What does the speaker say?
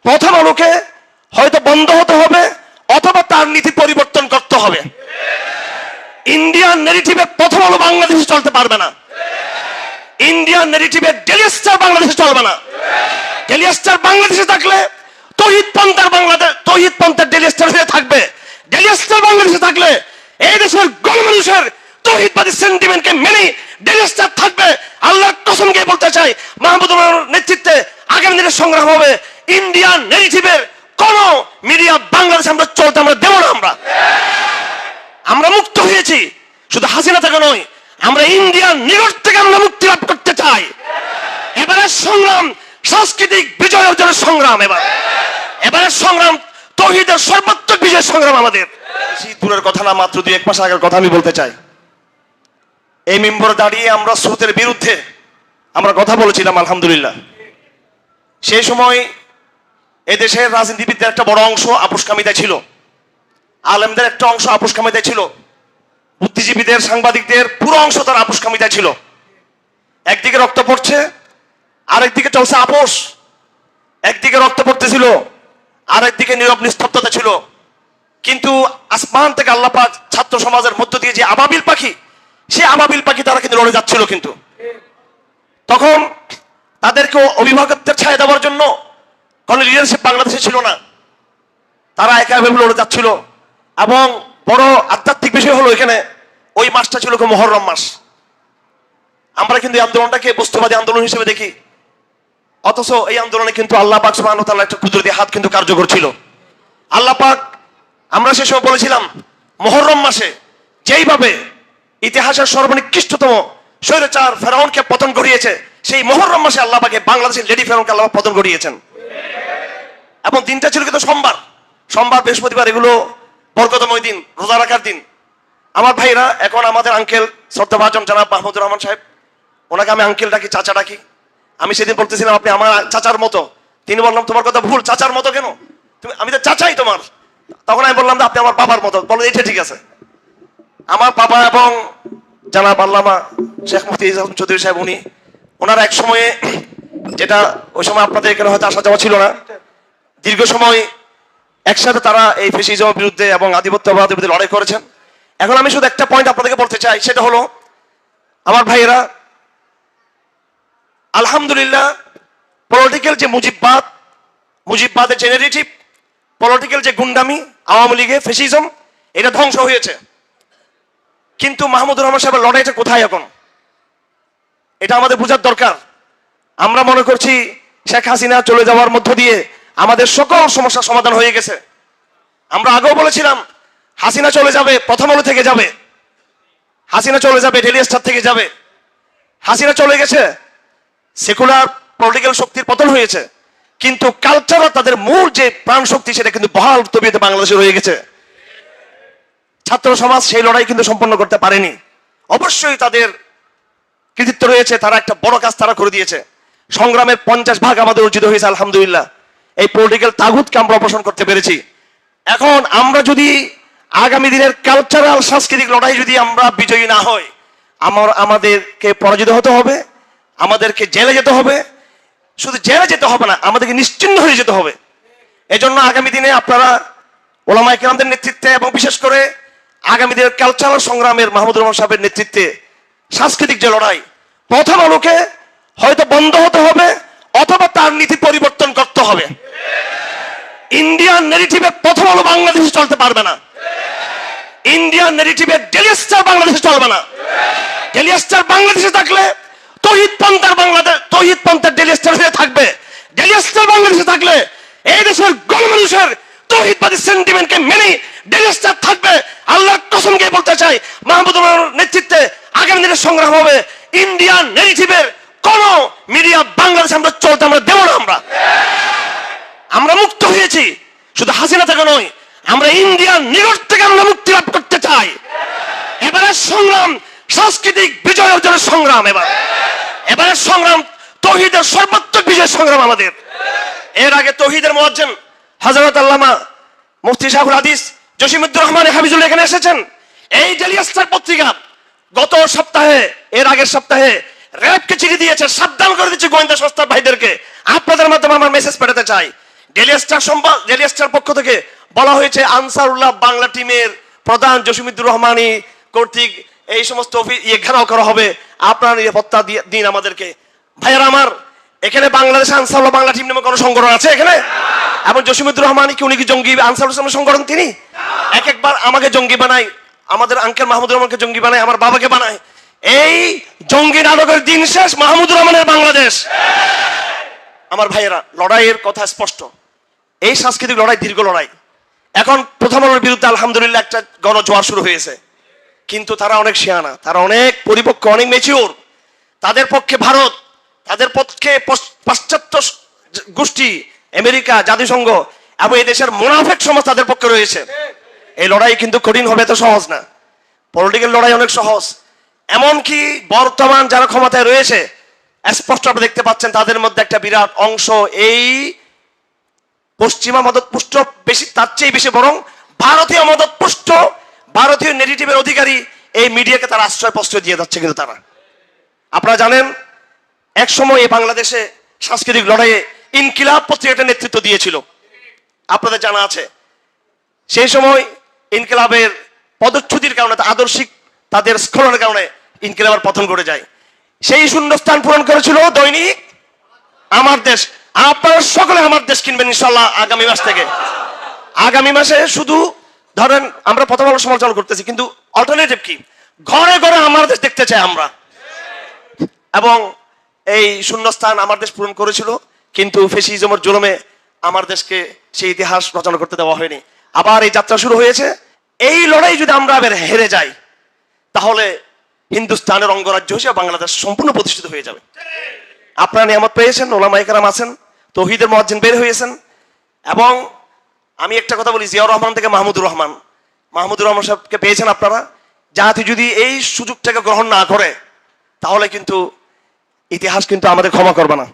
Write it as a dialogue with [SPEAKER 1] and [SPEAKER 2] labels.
[SPEAKER 1] প্রথম আলোকে হয়তো বন্ধ হতে হবে অথবা তার নীতি পরিবর্তন করতে হবে। ইন্ডিয়ান নেগেটিভে প্রথম আলো বাংলাদেশে চলতে পারবে না। ইন্ডিয়ান নেগেটিভে ডেইলি স্টার বাংলাদেশে চলবে না। ডেইলি স্টার বাংলাদেশে থাকলে তৌহিদ পন্থার ডেইলি স্টার হয়ে থাকবে। ডেইলি স্টার বাংলাদেশে থাকলে এই দেশের গণমানুষের তৌহিদবাদী সেন্টিমেন্টকে মেনে ডেইলি স্টার থাকবে। আল্লাহর কসম দিয়ে বলতে চাই, মাহমুদুর রহমানের নেতৃত্বে আগামী দিনের সংগ্রাম হবে। ইন্ডিয়ান নেগেটিভের কোন মিডিয়া বাংলাদেশে আমরা চলতে আমরা দেব না। আমরা মুক্ত হয়েছি, শুধু হাসিনা থেকে নয়, আমরা ইন্ডিয়ান নিগড় থেকে আমরা মুক্তি লাভ করতে চাই। এবারের সংগ্রাম সাংস্কৃতিক বিজয় অর্জনের সংগ্রাম। এবারের সংগ্রাম তৌহিদের সর্বাত্মক বিজয়ের সংগ্রাম আমাদের। দূরের কথা না, মাত্র 2-1 মাস আগের কথা আমি বলতে চাই। এই মিম্বরে দাঁড়িয়ে আমরা স্রোতের বিরুদ্ধে আমরা কথা বলেছিলাম আলহামদুলিল্লাহ। সেই সময় এদেশের রাজনীতিবিদদের একটা বড় অংশ আপোষকামিতায় ছিল, আলেমদের একটা অংশ আপোষকামিতায় ছিল, বুদ্ধিজীবীদের সাংবাদিকদের পুরো অংশ তার আপোষকামিতায় ছিল। একদিকে রক্ত পড়ছে, আরেকদিকে চলছে আপোষ। একদিকে রক্ত পড়তেছিল, আরেকদিকে নীরব নিস্তব্ধতা ছিল। কিন্তু আসমান থেকে আল্লাহ পাক ছাত্র সমাজের মধ্য দিয়ে যে আবাবিল পাখি, সে আবাবিল পাখি তারা কিন্তু লড়ে যাচ্ছিল। কিন্তু তখন তাদেরকে অভিভাবকত্বের ছায়া দেওয়ার জন্য কোন লিডারশিপ বাংলাদেশে ছিল না। তারা একাভাবে লড়ে যাচ্ছিল। এবং বড় আধ্যাত্মিক বিষয় হলো এখানে ওই মাসটা ছিল মুহররম মাস। আমরা কিন্তু এই আন্দোলনটাকে বস্তুবাদী আন্দোলন হিসেবে দেখি, অথচ এই আন্দোলনে কিন্তু আল্লাহ পাক সুবহানাহু ওয়া তাআলার একটা কুদরতি হাত কিন্তু কার্যকর ছিল। আল্লাহ পাক, আমরা সে সময় বলেছিলাম, মুহররম মাসে যেইভাবে ইতিহাসের সর্বনিকৃষ্টতম স্বৈরাচার ফেরাউনকে পতন ঘটিয়েছে, সেই মুহররম মাসে আল্লাহ পাকে বাংলাদেশের লেডি ফেরাউনকে আল্লাহ পতন ঘটিয়েছেন। এবং দিনটা ছিল কিন্তু সোমবার বৃহস্পতিবার, এগুলো বরকতময় দিন, রোজা রাখার দিন। আমার ভাইরা, এখন আমাদের আঙ্কেল শ্রদ্ধাভাজন জনাব মাহমুদুর রহমান সাহেব, ওনাকে আমি আঙ্কেল ডাকি, চাচা ডাকি। আমি সেদিন বলতেছিলাম আপনি আমার চাচার মতো। তিনি বললাম তোমার কথা ভুল, চাচার মতো কেন? আমি তো চাচাই তোমার। তখন আমি বললাম আপনি আমার বাবার মতো। বললেন এটা ঠিক আছে। আমার বাবা এবং জনাব আল্লামা শেখ মুফতি ইসলাম চৌধুরী সাহেব, ওনারা এক সময়ে, যেটা ওই সময় আপনাদের এখানে হয়তো আসা যাওয়া ছিল না, দীর্ঘ সময় একসাথে তারা এই ফ্যাসিজমের বিরুদ্ধে এবং আধিপত্যবাদের বিরুদ্ধে লড়াই করেছেন। এখন আমি শুধু একটা পয়েন্ট আপনাদেরকে বলতে চাই, সেটা হলো আমার ভাইয়েরা, আলহামদুলিল্লাহ পলিটিক্যাল যে মুজিববাদের যে নেগেটিভ, পলিটিক্যাল যে গুন্ডামি, আওয়ামী লীগের ফ্যাসিজম, এটা ধ্বংস হয়েছে। কিন্তু মাহমুদুর রহমান সাহেবের লড়াইটা কোথায় এখন? এটা আমাদের বোঝার দরকার। আমরা মনে করছি শেখ হাসিনা চলে যাওয়ার মধ্য দিয়ে আমাদের সকল সমস্যার সমাধান হয়ে গেছে। আমরা আগেও বলেছিলাম হাসিনা চলে যাবে, প্রথম আলো থেকে যাবে, হাসিনা চলে যাবে ডেইলি স্টার থেকে যাবে। হাসিনা চলে গেছে, সেকুলার পলিটিক্যাল শক্তির পতন হয়েছে, কিন্তু কালচারাল তাদের মূল যে প্রাণ শক্তি, সেটা কিন্তু বহাল তবিয়তে বাংলাদেশে রয়ে গেছে। ছাত্র সমাজ সেই লড়াই কিন্তু সম্পন্ন করতে পারেনি। অবশ্যই তাদের কৃতিত্ব রয়েছে, তারা একটা বড় কাজ তারা করে দিয়েছে। সংগ্রামের 50 ভাগ আমাদের অর্জিত হয়েছে আলহামদুলিল্লাহ। এই পলিটিক্যাল তাগুতকে আমরা অপসারণ করতে পেরেছি। এখন আমরা যদি আগামী দিনের কালচারাল সাংস্কৃতিক লড়াই যদি আমরা বিজয়ী না হই, আমাদেরকে পরাজিত হতে হবে, আমাদেরকে জেলে যেতে হবে। শুধু জেলে যেতে হবে না, আমাদেরকে নিশ্চিহ্ন হয়ে যেতে হবে। এজন্য আগামী দিনে আপনারা ওলামায়ে কেরামদের নেতৃত্বে এবং বিশেষ করে আগামী দিনের কালচারাল সংগ্রামের মাহমুদুর রহমান সাহেবের নেতৃত্বে সাংস্কৃতিক যে লড়াই, প্রথম আলোকে হয়তো বন্ধ হতে হবে অথবা তার নীতি পরিবর্তন করতে হবে। ইন্ডিয়ান নেগেটিভে প্রথম আলো বাংলাদেশে চলতে পারবে না। ইন্ডিয়ান নেগেটিভে ডেইলি স্টার বাংলাদেশে চলবে না। ডেইলি স্টার বাংলাদেশে থাকলে তৌহিদ পন্থার ডেইলি স্টার হয়ে থাকবে। ডেইলি স্টার বাংলাদেশে থাকলে এই দেশের গণমানুষের তৌহিদবাদী সেন্টিমেন্টকে মেনে ডেইলি স্টার থাকবে। আল্লাহর কসম দিয়ে বলতে চাই, মাহমুদুর রহমানের নেতৃত্বে আগামী দিনের সংগ্রাম হবে। ইন্ডিয়ান নেগেটিভের কোন মিডিয়া বাংলাদেশে আমরা চলতে আমরা দেব না। আমরা মুক্ত হয়েছি, শুধু হাসিনা থেকে নয়, আমরা ইন্ডিয়ান নিগড় থেকে আমরা মুক্তি লাভ করতে চাই। এবারের সংগ্রাম সাংস্কৃতিক বিজয় অর্জনের সংগ্রাম। এবারের সংগ্রাম তৌহিদের সর্বাত্মক বিজয়ের সংগ্রাম আমাদের। এর আগে তৌহিদের মুয়াজ্জিন হযরত আল্লামা মুফতি শাহুল হাদিস জসিমউদ্দিন রহমান হাফিজুল্লাহ এখানে এসেছেন। এই ডেইলি স্টার পত্রিকা গত সপ্তাহে, এর আগের সপ্তাহে র্যাবকে চিঠি দিয়েছে, সাবধান করে দিচ্ছে গোয়েন্দা সংস্থার ভাইদেরকে। আপনাদের মাধ্যমে আমার মেসেজ পাঠাতে চাই, ডেলি স্টার পক্ষ থেকে বলা হয়েছে আনসারুল্লাহ বাংলা টিমের প্রধান জসিমুদ্দুর রহমানি কর্তৃক এই সমস্ত ঘেরাও করা হবে, আপনারা নিরাপত্তা দিন আমাদেরকে। ভাইয়ারা আমার, এখানে বাংলাদেশে আনসারুল্লাহ বাংলা টিম নামে কোনো সংগঠন আছে এখানে? এবং জসিমুদ্দুর রহমানি কি উনি কি জঙ্গি আনসারুল ইসলামের সংগঠন? তিনি এক একবার আমাকে জঙ্গি বানায়, আমাদের আঙ্কেল মাহমুদুর রহমানকে জঙ্গি বানায়, আমার বাবাকে বানায়। এই জঙ্গি নাটকের দিন শেষ, মাহমুদুর রহমানের বাংলাদেশ। আমার ভাইয়েরা, লড়াইয়ের কথা স্পষ্ট। এই সাংস্কৃতিক লড়াই দীর্ঘ লড়াই। এখন প্রথম আলোর বিরুদ্ধে আলহামদুলিল্লাহ একটা গণজোয়ার শুরু হয়েছে, কিন্তু তারা অনেক শিয়ানা, তারা অনেক পরিপক্ক, অনেক ম্যাচিওর। তাদের পক্ষে ভারত, তাদের পক্ষে পাশ্চাত্য গোষ্ঠী, আমেরিকা, জাতিসংঘ এবং এই দেশের মুনাফেক সমাজ তাদের পক্ষে রয়েছে। এই লড়াই কিন্তু কঠিন হবে, এত সহজ না। পলিটিক্যাল লড়াই অনেক সহজ। এমনকি বর্তমান যারা ক্ষমতায় রয়েছে, স্পষ্ট আপনি দেখতে পাচ্ছেন তাদের মধ্যে একটা বিরাট অংশ এই পশ্চিমা মদতপুষ্ট, বেশি তার চেয়ে বেশি বরং ভারতীয় মদতপুষ্ট, ভারতীয় নেগেটিভের অধিকারী এই মিডিয়াকে তারা আশ্রয় প্রশ্রয় দিয়ে যাচ্ছে। কিন্তু তারা, আপনারা জানেন, এক সময় এই বাংলাদেশে সাংস্কৃতিক লড়াইয়ে ইনকিলাব পত্রিকাটা নেতৃত্ব দিয়েছিল, আপনাদের জানা আছে। সেই সময় ইনকিলাবের পদচ্যুতির কারণে, আদর্শিক তাদের স্খলনের কারণে ইনকিলাবের পতন ঘটে যায়। সেই শূন্যস্থান পূরণ করেছিল দৈনিক আমার দেশ। আপনারা সকলে আমার দেশ কিনবেন ইনশাল্লাহ আগামী মাস থেকে। আগামী মাসে শুধু ধরেন আমরা প্রথম আলো সমালোচনা করতেছি, কিন্তু অল্টারনেটিভ কি? ঘরে ঘরে আমার দেশ দেখতে চাই আমরা। এবং এই শূন্যস্থান আমার দেশ পূরণ করেছিল, কিন্তু ফ্যাসিজমের জুলুমে আমার দেশকে সেই ইতিহাস রচনা করতে দেওয়া হয়নি। আবার এই যাত্রা শুরু হয়েছে। এই লড়াই যদি আমরা আবার হেরে যাই, তাহলে হিন্দুস্তানের অঙ্গরাজ্য হিসেবে বাংলাদেশ সম্পূর্ণ প্রতিষ্ঠিত হয়ে যাবে। আপনারা নিয়ামত পেয়েছেন, ওলামায়ে কেরাম আছেন, তৌহিদের মুয়াজ্জিন বের হয়েছেন। এবং আমি একটা কথা বলি, জিয়াউর রহমান থেকে মাহমুদুর রহমান সাহেবকে পেয়েছেন আপনারা। জাতি যদি এই সুযোগটাকে গ্রহণ না করে, তাহলে কিন্তু ইতিহাস কিন্তু আমাদের ক্ষমা করবে না।